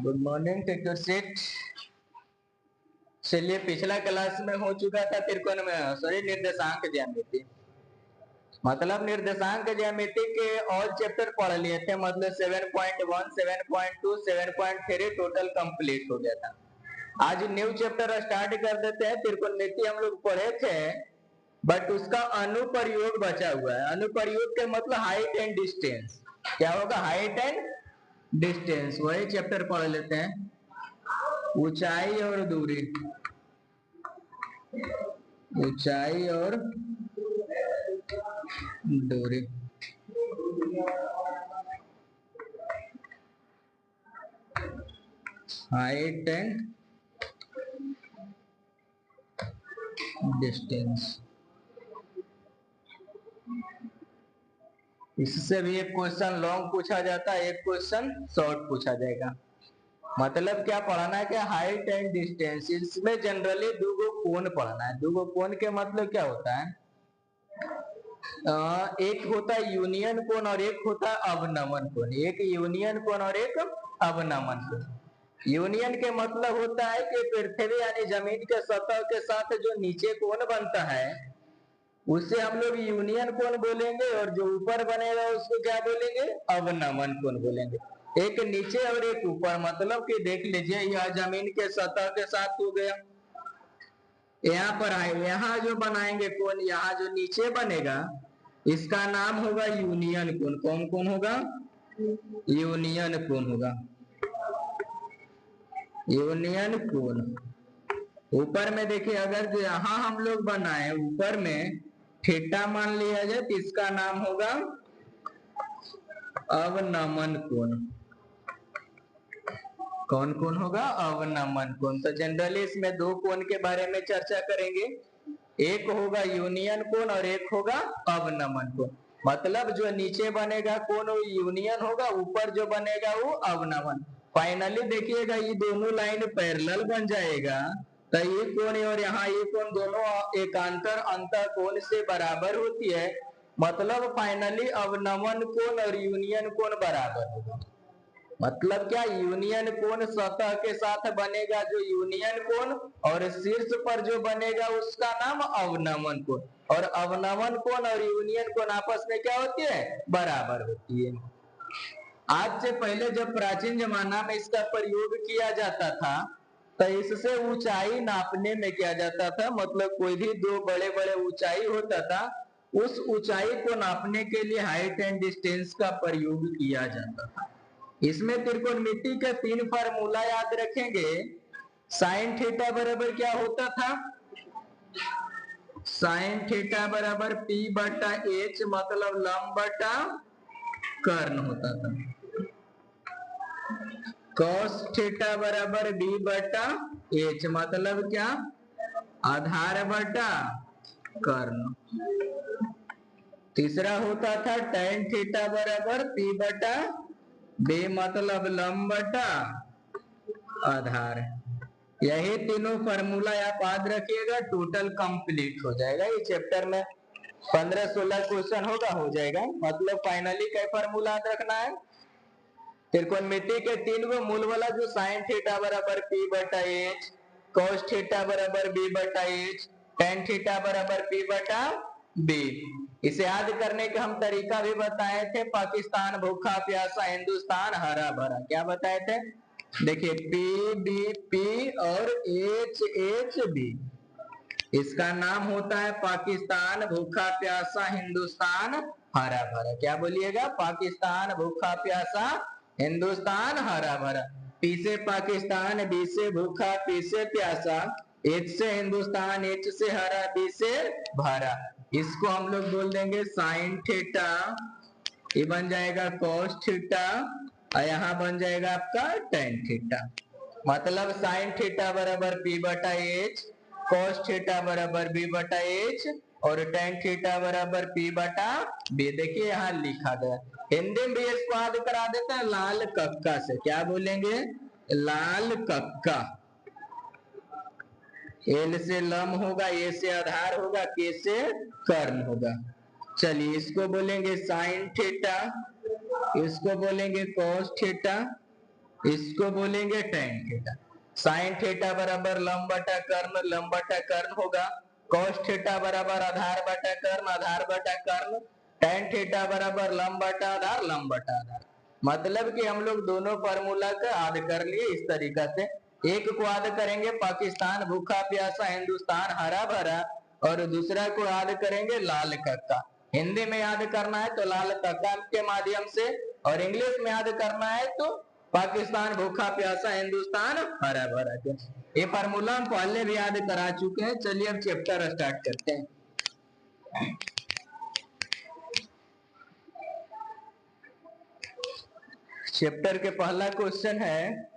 Good morning, take your seat. चलिए, पिछला class में हो चुका था त्रिकोण में निर्देशांक ज्यामिति। मतलब निर्देशांक ज्यामिति के ऑल चैप्टर पढ़ लिए थे, मतलब 7.1, 7.2, 7.3 टोटल कंप्लीट हो गया था। आज न्यू चैप्टर स्टार्ट कर देते हैं। त्रिकोणमिति हम लोग पढ़े थे, बट उसका अनुप्रयोग बचा हुआ है। अनुप्रयोग के मतलब हाइट एंड डिस्टेंस। क्या होगा? हाइट एंड डिस्टेंस, वही चैप्टर पढ़ लेते हैं। ऊंचाई और दूरी, ऊंचाई और दूरी। Height and distance. इससे भी एक क्वेश्चन लॉन्ग पूछा जाता है, एक क्वेश्चन शॉर्ट पूछा जाएगा। मतलब क्या पढ़ाना है? क्या हाइट एंड डिस्टेंस। इसमें जनरली दो कोण पढ़ना है। दो कोण के मतलब क्या होता है? एक होता है यूनियन कोण और एक होता है अवनमन कोण। एक यूनियन कोण और एक अवनमन कोण। यूनियन के मतलब होता है कि पृथ्वी यानी जमीन के सतह के साथ जो नीचे कोण बनता है उसे हम लोग यूनियन कोण बोलेंगे, और जो ऊपर बनेगा उसको क्या बोलेंगे? अवनमन कोण बोलेंगे। एक नीचे और एक ऊपर, मतलब कि देख लीजिए, यह जमीन के सतह के साथ हो गया। यहाँ पर आए, यहाँ जो बनाएंगे कोण, यहाँ जो नीचे बनेगा इसका नाम होगा यूनियन कोण। कौन कोण होगा? यूनियन कोण होगा, यूनियन कोण। ऊपर में देखिए, अगर यहाँ हम लोग बनाए ऊपर में थीटा मान लिया जाए तो इसका नाम होगा अवनमन कोण। कौन कोण होगा? अवनमन कोण। तो जनरली इसमें दो कोण के बारे में चर्चा करेंगे। एक होगा यूनियन कोण और एक होगा अवनमन कोण। मतलब जो नीचे बनेगा कोण वो यूनियन होगा, ऊपर जो बनेगा वो अवनमन। फाइनली देखिएगा, ये दोनों लाइन पैरेलल बन जाएगा तो ये कोण और यहाँ ये कोण दोनों एकांतर अंतर कोण से बराबर होती है। मतलब फाइनली अवनमन कोण और यूनियन कोण बराबर होगा। मतलब क्या? यूनियन कोण सतह के साथ बनेगा जो यूनियन कोण, और शीर्ष पर जो बनेगा उसका नाम अवनमन कोण। और अवनमन कोण और यूनियन कोण आपस में क्या होती है? बराबर होती है। आज से पहले जब प्राचीन जमाना में इसका प्रयोग किया जाता था तो इससे ऊंचाई नापने में किया जाता था। मतलब कोई भी दो बड़े बड़े ऊंचाई होता था, उस ऊंचाई को नापने के लिए हाइट एंड डिस्टेंस का प्रयोग किया जाता था। इसमें त्रिकोणमिति का 3 फार्मूला याद रखेंगे। साइन थीटा बराबर क्या होता था? साइन थीटा बराबर P बटा H, मतलब लंब बटा कर्ण होता था। cos थीटा बराबर B बटा H, मतलब क्या? आधार बटा कर्ण। तीसरा होता था tan थीटा बराबर P बटा B, मतलब लंब बटा आधार। यही तीनों फार्मूला आप याद रखिएगा, टोटल कंप्लीट हो जाएगा। ये चैप्टर में 15-16 क्वेश्चन होगा, हो जाएगा। मतलब फाइनली क्या फार्मूला याद रखना है? त्रिकोणमिति के 3 गो मूल वाला, जो साइन थीटा बराबर P बटा H, cos थीटा बराबर B बटा H, tan थीटा बराबर P बटा B। इसे याद करने का हम तरीका भी बताए थे। पाकिस्तान भूखा प्यासा, हिंदुस्तान हरा भरा। क्या बताए थे? देखिए, पी बी पी और एच एच बी, इसका नाम होता है पाकिस्तान भूखा प्यासा, हिंदुस्तान हरा भरा। क्या बोलिएगा? पाकिस्तान भूखा प्यासा, हिंदुस्तान हरा भरा। पी से पाकिस्तान, बी से भूखा, पी से प्यासा, एच से हिंदुस्तान, एच से हरा, बी से भरा। इसको हम लोग बोल देंगे साइन थीटा, ये बन जाएगा cos थीटा, और यहाँ बन जाएगा आपका tan थीटा। मतलब साइन थीटा बराबर P बटा H, cos थीटा बराबर B बटा H, और tan थीटा बराबर P बटा B। देखिए यहाँ लिखा गया। हिंदी में भी इसको याद करा देते हैं लाल कक्का से। क्या बोलेंगे? लाल कक्का। L से लंब होगा, A से आधार होगा, K से कर्ण होगा। चलिए इसको बोलेंगे साइन थीटा इसको बोलेंगे cos थीटा, इसको बोलेंगे tan थीटा। sin थीटा बराबर लंब बटा कर्ण, लंब बटा कर्ण होगा। cos थीटा बराबर आधार बटा कर्ण, आधार बटा कर्ण। tan थीटा बराबर लंब बटा आधार, लंब बटा आधार। मतलब कि हम लोग दोनों फार्मूला का याद कर लिए इस तरीका से। एक को याद करेंगे पाकिस्तान भूखा प्यासा, हिंदुस्तान हरा भरा, और दूसरा को याद करेंगे लाल कक्का। हिंदी में याद करना है तो लाल कक्का के माध्यम से, और इंग्लिश में याद करना है तो पाकिस्तान भूखा प्यासा, हिंदुस्तान हरा भरा। ये फार्मूला हम पहले भी याद करा चुके हैं। चलिए अब चैप्टर स्टार्ट करते हैं। चैप्टर के पहला क्वेश्चन है,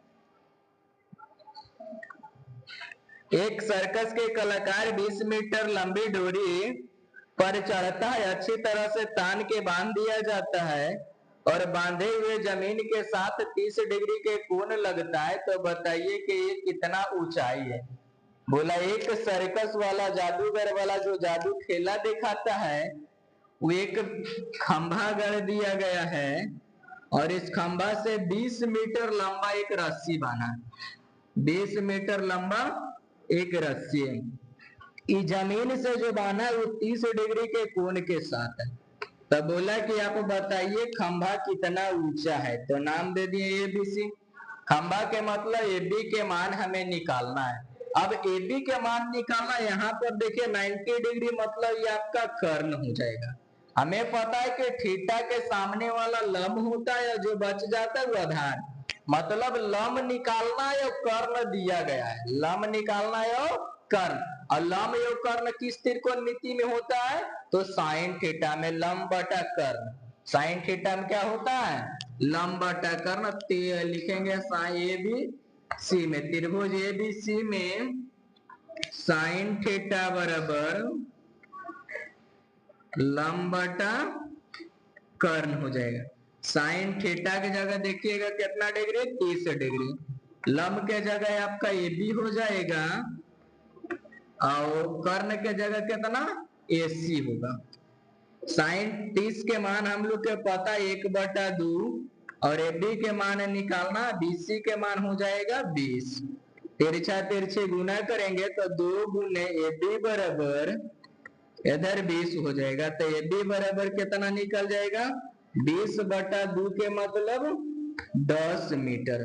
एक सर्कस के कलाकार 20 मीटर लंबी डोरी पर चढ़ता है, अच्छी तरह से तान के बांध दिया जाता है और बांधे हुए जमीन के साथ 30 डिग्री के कोण लगता है, तो बताइए कि ये कितना ऊंचाई है। बोला एक सर्कस वाला जादूगर वाला जो जादू खेला दिखाता है, वो एक खंभा गढ़ दिया गया है और इस खंभा से 20 मीटर लंबा एक रस्सी बांधा है। 20 मीटर लंबा एक रस्सी है। इस जमीन से जो बांधा है वो 30 डिग्री के कोण के साथ है। तब बोला कि आप बताइए खंभा कितना ऊंचा है, तो नाम दे दिए ABC। खंभा के मतलब AB के मान हमें निकालना है। अब AB के मान निकालना, यहाँ पर देखिए 90 डिग्री मतलब ये आपका कर्ण हो जाएगा। हमें पता है कि थीटा के सामने वाला लंब होता है, जो बच जाता है वो आधार। मतलब लंब निकालना है और कर्ण दिया गया है, लंब निकालना है और कर्ण। और लंब और कर्ण किस त्रिकोणमिति में होता है, तो साइन थीटा में लंब बटा कर्ण। साइन थीटा में क्या होता है, लंब बटा कर्ण। लिखेंगे ABC में, त्रिभुज ABC में साइन थीटा बराबर लंब बटा कर्ण हो जाएगा। साइन थीटा की जगह देखिएगा कितना डिग्री, 30 डिग्री। लंब के जगह आपका AB हो जाएगा और कर्ण के जगह कितना, AC होगा। साइन 30 के मान हम लोग के पता 1/2 और AB के मान निकालना, BC के मान हो जाएगा 20। तिरछा तिरछी गुना करेंगे तो 2 गुने AB बराबर इधर 20 हो जाएगा, तो AB बराबर कितना निकल जाएगा, 20/2 के मतलब 10 मीटर।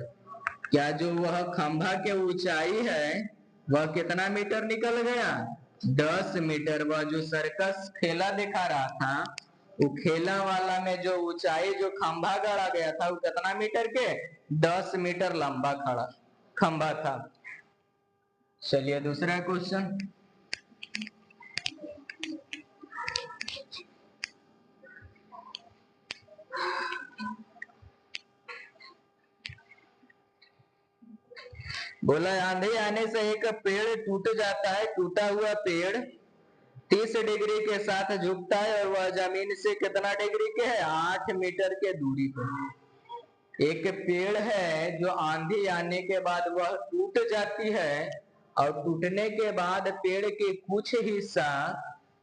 क्या जो वह खंभा के ऊंचाई है वह कितना मीटर निकल गया, 10 मीटर। वह जो सर्कस खेला दिखा रहा था, वो खेला वाला में जो ऊंचाई जो खंभा गड़ा गया था वो कितना मीटर के, 10 मीटर लंबा खंभा था। चलिए दूसरा क्वेश्चन, बोला आंधी आने से एक पेड़ टूट जाता है, टूटा हुआ पेड़ 30 डिग्री के साथ झुकता है और वह जमीन से कितना डिग्री के है, 8 मीटर के दूरी पर। एक पेड़ है जो आंधी आने के बाद वह टूट जाती है और टूटने के बाद पेड़ के कुछ हिस्सा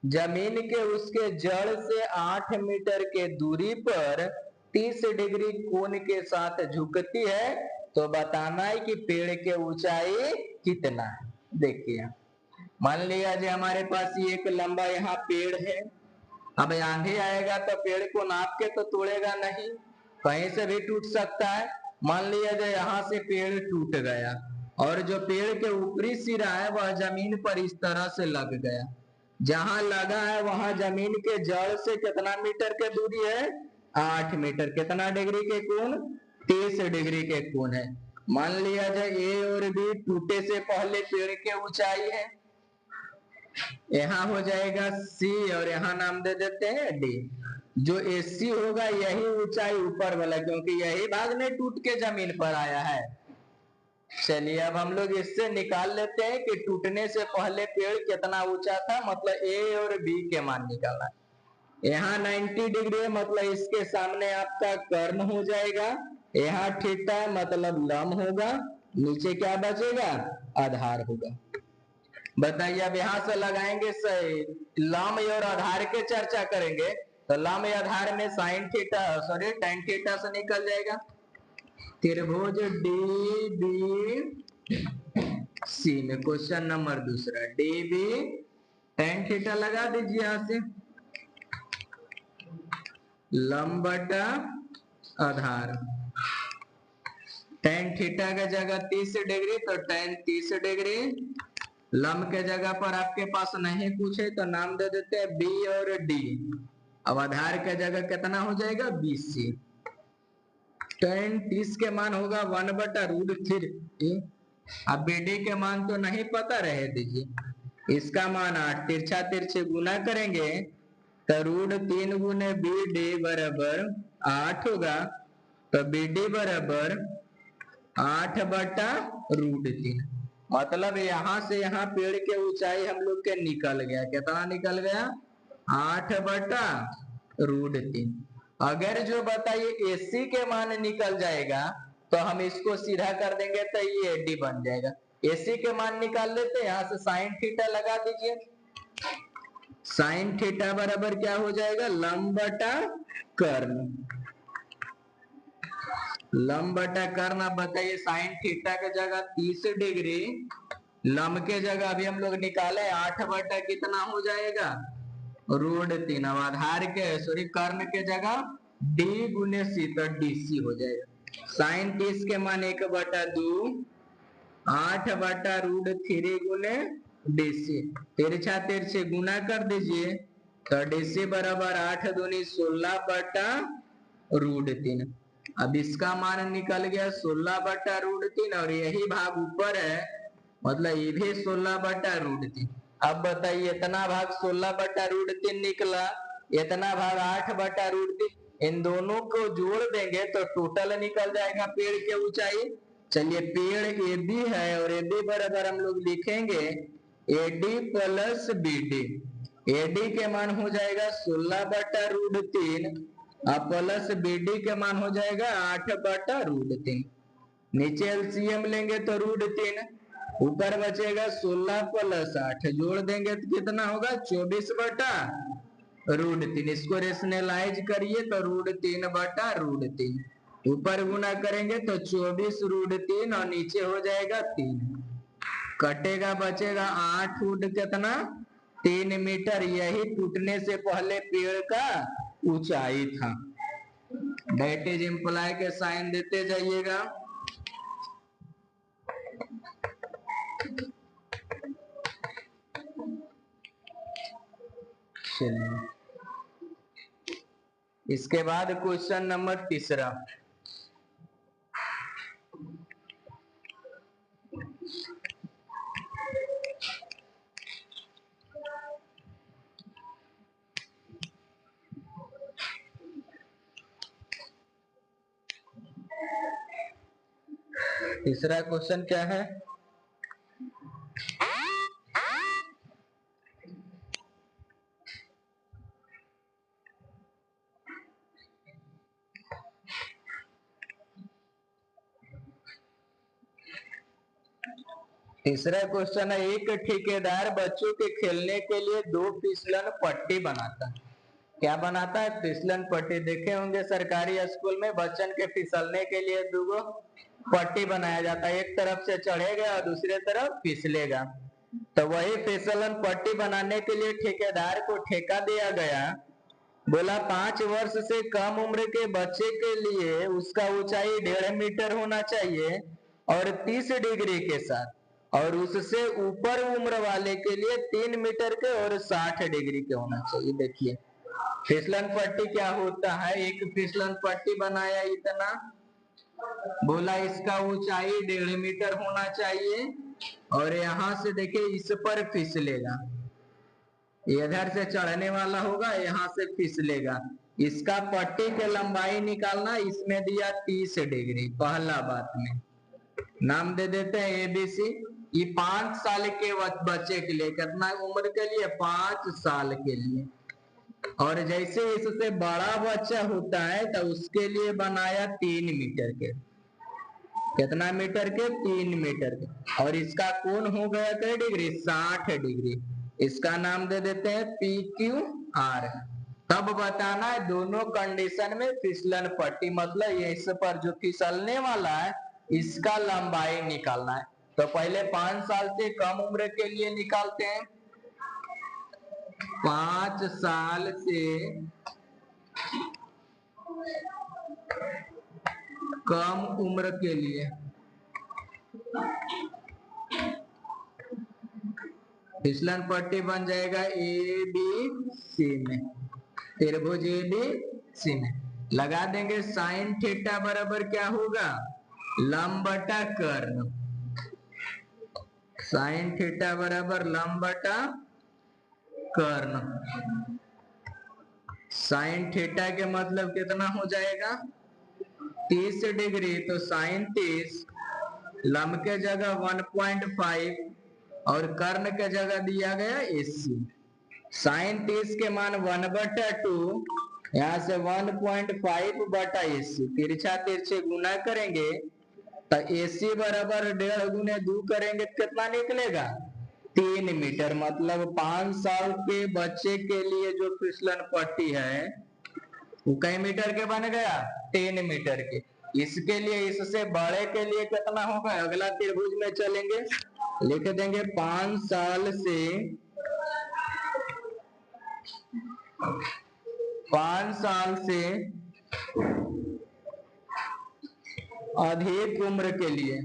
जमीन के उसके जड़ से 8 मीटर के दूरी पर 30 डिग्री कोण के साथ झुकती है, तो बताना है कि पेड़ के ऊंचाई कितना है। देखिए मान लिया जो हमारे पास ये एक लंबा यहाँ पेड़ है, अब आंधी आएगा तो पेड़ को नाप के तो तोड़ेगा नहीं, कहीं से भी टूट सकता है। मान लिया जो यहाँ से पेड़ टूट गया और जो पेड़ के ऊपरी सिरा है वह जमीन पर इस तरह से लग गया, जहां लगा है वहां जमीन के जड़ से कितना मीटर के दूरी है, 8 मीटर। कितना डिग्री के कोण, 30 डिग्री के कोण है। मान लिया जाए A और B टूटे से पहले पेड़ की ऊंचाई है, यहाँ हो जाएगा C और यहाँ नाम दे देते हैं D। जो AC होगा यही ऊंचाई ऊपर वाला, क्योंकि यही भाग ने टूट के जमीन पर आया है। चलिए अब हम लोग इससे निकाल लेते हैं कि टूटने से पहले पेड़ कितना ऊंचा था, मतलब A और B के मान निकालना। यहाँ 90 डिग्री है मतलब इसके सामने आपका कर्ण हो जाएगा, यहाँ थीटा मतलब लंब होगा, नीचे क्या बचेगा, आधार होगा। बताइए अब यहाँ से लगाएंगे सही, लंब और आधार के चर्चा करेंगे तो लंब आधार में sine theta sorry tan theta से निकल जाएगा। त्रिभुज डी बी सी में क्वेश्चन नंबर दूसरा डी बी tan थीटा लगा दीजिए यहां से, लंब बटा आधार, tan थीटा के जगह 30 डिग्री तो tan 30 डिग्री, लंब के जगह पर आपके पास नहीं कुछ है तो नाम दे देते हैं बी और डी। अब आधार के जगह कितना हो जाएगा BC, tan 30 के मान होगा 1/√3। अब BD के मान तो नहीं पता रहे दीजिए, इसका मान 8, तिरछा तिरछे गुना करेंगे तो √3 गुने BD बराबर 8 होगा, तो BD बराबर 8/√3। मतलब यहाँ से यहाँ पेड़ के ऊंचाई हम लोग के निकल गया, कितना निकल गया 8/√3। अगर जो बताइए AC के मान निकल जाएगा तो हम इसको सीधा कर देंगे तो ये AD बन जाएगा। AC के मान निकाल लेते हैं, यहाँ से साइन थीटा लगा दीजिए, साइन थीटा बराबर क्या हो जाएगा लंब बटा कर्ण, लंब बटा कर्ण। अब बताइए साइन थीटा के जगह 30 डिग्री, लंब के जगह अभी हम लोग निकाले 8 बटा कितना हो जाएगा √3। अब आधार के सॉरी कर्ण के जगह D गुने C तो DC हो जाएगा। साइन 30 के मान 1/2, 8/√3 गुने DC, तिरछा तिरछे गुना कर दीजिए तो DC बराबर 8 दूनी 16/√3। अब इसका मान निकल गया 16/√3 और यही भाग ऊपर है, मतलब ये भी 16/√3। अब बताइए इतना भाग 16/√3 निकला, इतना भाग 8/√3, इन दोनों को जोड़ देंगे तो टोटल निकल जाएगा पेड़ की ऊंचाई। चलिए पेड़ AB है और AB बराबर हम लोग लिखेंगे AD प्लस BD। AD के मान हो जाएगा 16/√3 अब प्लस BD के मान हो जाएगा 8/√3। नीचे LCM लेंगे तो √3, ऊपर बचेगा 16 + 8, जोड़ देंगे तो कितना होगा 24/√3। इसको रेशनलाइज करिए तो √3/√3, ऊपर गुना करेंगे तो 24√3 और नीचे हो जाएगा 3, कटेगा बचेगा 8 फुट कितना 3 मीटर। यही टूटने से पहले पेड़ का ऊंचाई था। दैट इज इम्प्लाई के साइन देते जाइएगा। इसके बाद क्वेश्चन नंबर तीसरा, तीसरा क्वेश्चन क्या है, तीसरा क्वेश्चन है एक ठेकेदार बच्चों के खेलने के लिए 2 फिसलन पट्टी बनाता है। क्या बनाता है फिसलन पट्टी। देखे होंगे सरकारी स्कूल में बच्चन के फिसलने के लिए 2 पट्टी बनाया जाता है, एक तरफ से चढ़ेगा और दूसरे तरफ फिसलेगा। तो वही फिसलन पट्टी बनाने के लिए ठेकेदार को ठेका दिया गया। बोला 5 वर्ष से कम उम्र के बच्चे के लिए उसका ऊंचाई 1.5 मीटर होना चाहिए और 30 डिग्री के साथ, और उससे ऊपर उम्र वाले के लिए 3 मीटर के और 60 डिग्री के होना चाहिए। देखिए फिसलन पट्टी क्या होता है, एक फिसलन पट्टी बनाया इतना, बोला इसका ऊंचाई 1.5 मीटर होना चाहिए और यहाँ से देखिए इस पर फिसलेगा, इधर से चढ़ने वाला होगा यहाँ से फिसलेगा। इसका पट्टी की लंबाई निकालना, इसमें दिया 30 डिग्री। पहला बात में नाम दे देते हैं ABC। ये 5 साल के बच्चे के लिए, कितना उम्र के लिए 5 साल के लिए, और जैसे इससे बड़ा बच्चा होता है तो उसके लिए बनाया 3 मीटर के, कितना मीटर के 3 मीटर के, और इसका कोण हो गया कितने डिग्री 60 डिग्री। इसका नाम दे देते हैं PQR। तब बताना है दोनों कंडीशन में फिसलन पट्टी, मतलब इस पर जो फिसलने वाला है इसका लंबाई निकालना है। तो पहले 5 साल से कम उम्र के लिए निकालते हैं। 5 साल से कम उम्र के लिए फिसलन पट्टी बन जाएगा ए बी सी में, त्रिभुज ए बी सी में। लगा देंगे साइन थीटा बराबर क्या होगा, लंब बटा कर्ण। साइन थीटा बराबर लंब बटा कर्ण। साइन थीटा के मतलब कितना हो जाएगा, 30 डिग्री, तो साइन 30, लंब के जगह 1.5 और कर्ण के जगह दिया गया 80। साइन 30 के मान 1/2, यहाँ से 1.5 बटा 80, तिरछा तिरछे गुना करेंगे तो 80 बराबर 1.5 गुने 2 करेंगे कितना निकलेगा, 3 मीटर। मतलब 5 साल के बच्चे के लिए जो फिसलन पट्टी है वो कई मीटर के बन गया, 3 मीटर के। इसके लिए इससे बड़े के लिए कितना होगा, अगला त्रिभुज में चलेंगे, लिख देंगे 5 साल से 5 साल से अधिक उम्र के लिए।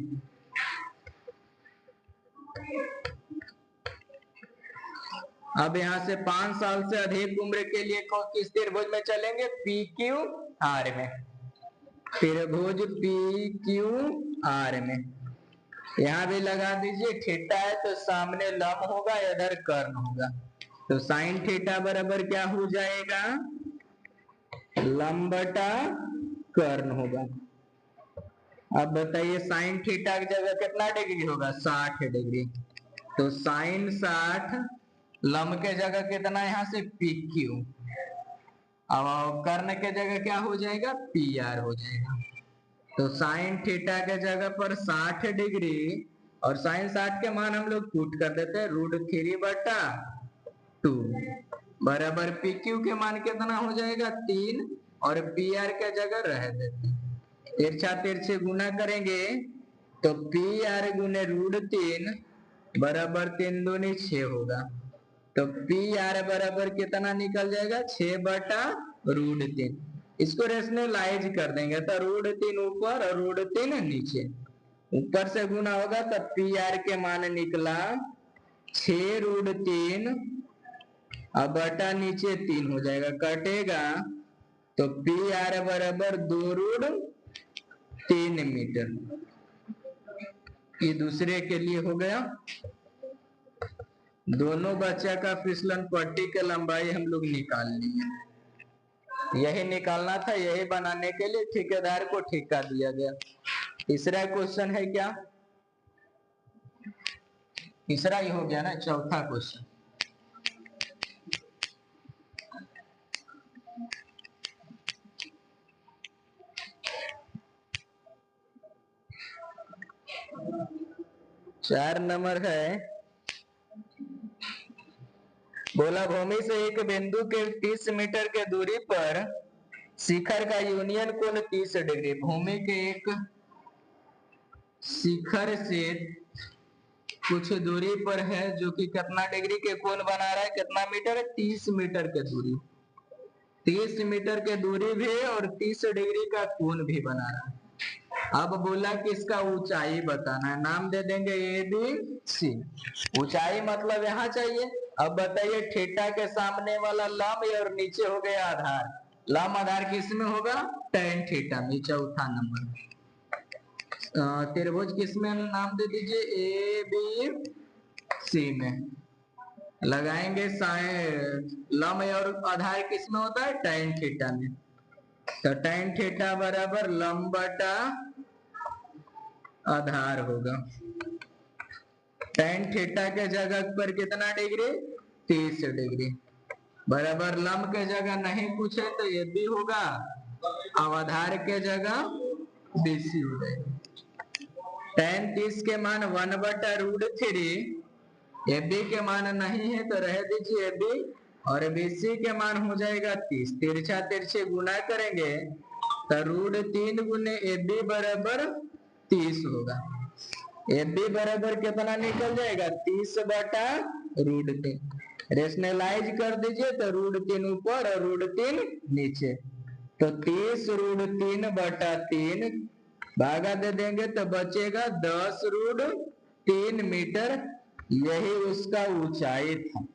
अब यहां से 5 साल से अधिक उम्र के लिए किस त्रिभुज में चलेंगे, पी क्यू आर में, त्रिभुज पी क्यू आर में। यहां भी लगा दीजिए, थीटा है तो सामने लंब होगा, इधर कर्ण होगा, तो साइन थीटा बराबर क्या हो जाएगा, लंब बटा कर्ण होगा। अब बताइए साइन थीटा की जगह कितना डिग्री होगा, 60 डिग्री, तो साइन 60, लंब के जगह कितना, यहां से पी क्यू, अब कर्ण के जगह क्या हो जाएगा, पी आर हो जाएगा। तो साइन थीटा के जगह पर 60 डिग्री और साइन 60 के मान हम लोग पुट कर देते हैं, √3/2 बराबर पी क्यू के मान कितना हो जाएगा, 3, और पी आर के जगह रह देते हैं, तिरछा तिरछे गुना करेंगे तो पी आर गुने √3 बराबर 3 दूनी 6 होगा, तो पी आर बराबर कितना निकल जाएगा, 6/√3। इसको रेशनलाइज कर देंगे तो √3 ऊपर और √3 नीचे, ऊपर से गुना होगा तो पी आर के मान निकला 6√3, अब बटा नीचे 3 हो जाएगा, कटेगा तो पी आर बराबर 2√3 मीटर। ये दूसरे के लिए हो गया। दोनों बच्चा का फिसलन पट्टी की लंबाई हम लोग निकाल लिए, यही निकालना था, यही बनाने के लिए ठेकेदार को ठेका दिया गया। तीसरा क्वेश्चन है क्या, तीसरा ही हो गया ना, चौथा क्वेश्चन। चार नंबर है, बोला भूमि से एक बिंदु के 30 मीटर के दूरी पर शिखर का यूनियन कोण 30 डिग्री। भूमि के एक शिखर से कुछ दूरी पर है जो कि कितना डिग्री के कोण बना रहा है, कितना मीटर है, 30 मीटर के दूरी, 30 मीटर के दूरी भी और 30 डिग्री का कोण भी बना रहा है। अब बोला कि इसका ऊंचाई बताना है, नाम दे देंगे ए बी सी। ऊंचाई मतलब यहाँ चाहिए। अब बताइए थीटा के सामने वाला लंब और नीचे हो गया आधार, लंब आधार किस में होगा, tan थीटा में, चौथा नंबर। त्रिभुज किस में, नाम दे दीजिए ए बी सी में। लगाएंगे लंब और आधार किस में होता है, tan थीटा में, तो tan थीटा बराबर लंब बटा आधार होगा। tan थीटा के जगह पर कितना डिग्री, 30 डिग्री, बराबर लंब के जगह नहीं पूछे तो ये भी होगा, अब आधार के जगह BC हो जाएगा। tan 30 के मान 1/√3, AB के मान नहीं है तो रह दीजिए AB और BC के मान हो जाएगा 30। तिरछा तिरछे गुना करेंगे तो √3 गुने AB बराबर 30 होगा। AB बराबर कितना निकल जाएगा 30 बटा √3। रेशनलाइज कर दीजिए तो √3 ऊपर और √3 नीचे, तो 30 √3 बटा 3 भागा दे देंगे तो बचेगा 10 √3 मीटर। यही उसका ऊंचाई था।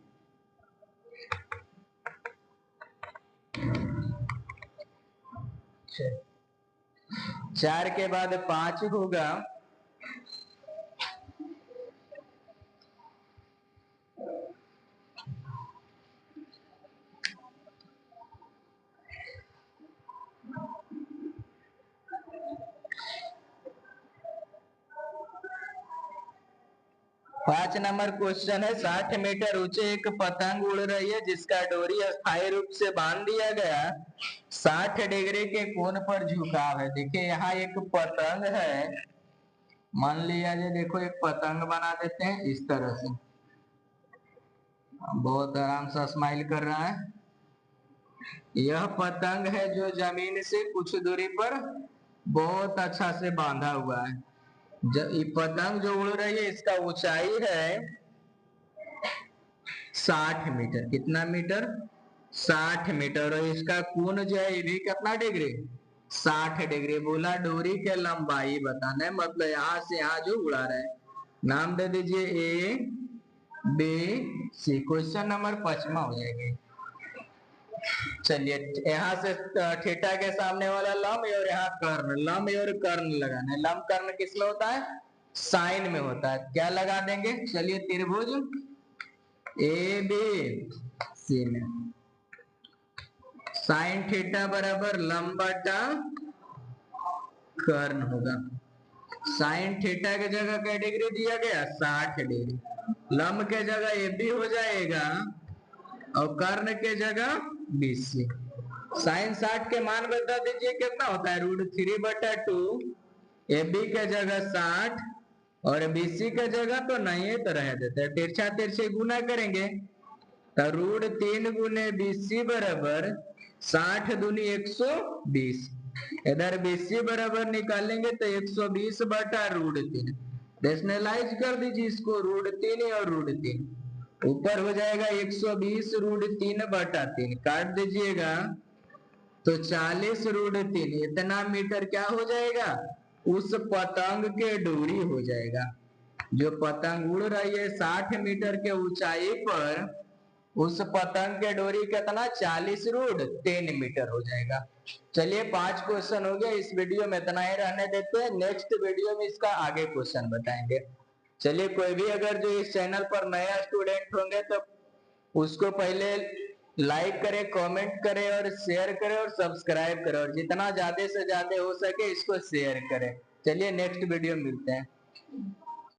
चार के बाद 5 होगा। पांच नंबर क्वेश्चन है, 60 मीटर ऊंचे एक पतंग उड़ रही है जिसका डोरी अस्थायी रूप से बांध दिया गया 60 डिग्री के कोण पर झुकाव है। देखिए यहाँ एक पतंग है, मान लिया जाए, देखो एक पतंग बना देते हैं इस तरह से, बहुत आराम से स्माइल कर रहा है। यह पतंग है जो जमीन से कुछ दूरी पर बहुत अच्छा से बांधा हुआ है। ये पतंग जो उड़ रही है इसका ऊंचाई है 60 मीटर। कितना मीटर? 60 मीटर। और इसका कोण जो है ये भी कितना डिग्री? 60 डिग्री। बोला डोरी के लंबाई बताना है, मतलब यहाँ से यहाँ जो उड़ा रहे हैं। नाम दे दीजिए ABC। क्वेश्चन नंबर 5वां हो जाएगा। चलिए यहाँ से थीटा के सामने वाला लंब और यहाँ कर्ण, लंब और कर्ण लगाना है। लंब कर्ण किस में होता है? साइन में होता है। क्या लगा देंगे? चलिए त्रिभुज ABC में साइन थीटा बराबर लंब बटा कर्ण होगा। साइन थीटा के जगह क्या डिग्री दिया गया? 60 डिग्री। लंब के जगह AB हो जाएगा और कर्ण के जगह BC। साइन 60 के मान बता दीजिए कितना होता है? √3 बटा 2। AB के जगह 60 और BC के जगह तो नहीं है तो रह देते हैं। तिरछा तिरछे गुना करेंगे तो √3 गुने BC बराबर 60 दूनी 120। इधर BC बराबर निकालेंगे तो 120 बटा √3। रेशनलाइज कर दीजिए इसको, √3 और √3 ऊपर हो जाएगा 120 √3 बटा 3, काट दीजिएगा तो 40 √3। इतना मीटर क्या हो जाएगा? उस पतंग के डोरी हो जाएगा। जो पतंग उड़ रही है 60 मीटर के ऊंचाई पर, उस पतंग के डोरी कितना? 40 √3 मीटर हो जाएगा। चलिए 5 क्वेश्चन हो गया। इस वीडियो में इतना ही रहने देते हैं, नेक्स्ट वीडियो में इसका आगे क्वेश्चन बताएंगे। चलिए कोई भी अगर जो इस चैनल पर नया स्टूडेंट होंगे तो उसको पहले लाइक करें, कमेंट करें और शेयर करें और सब्सक्राइब करें, और जितना ज्यादा से ज्यादा हो सके इसको शेयर करें। चलिए नेक्स्ट वीडियो में मिलते हैं।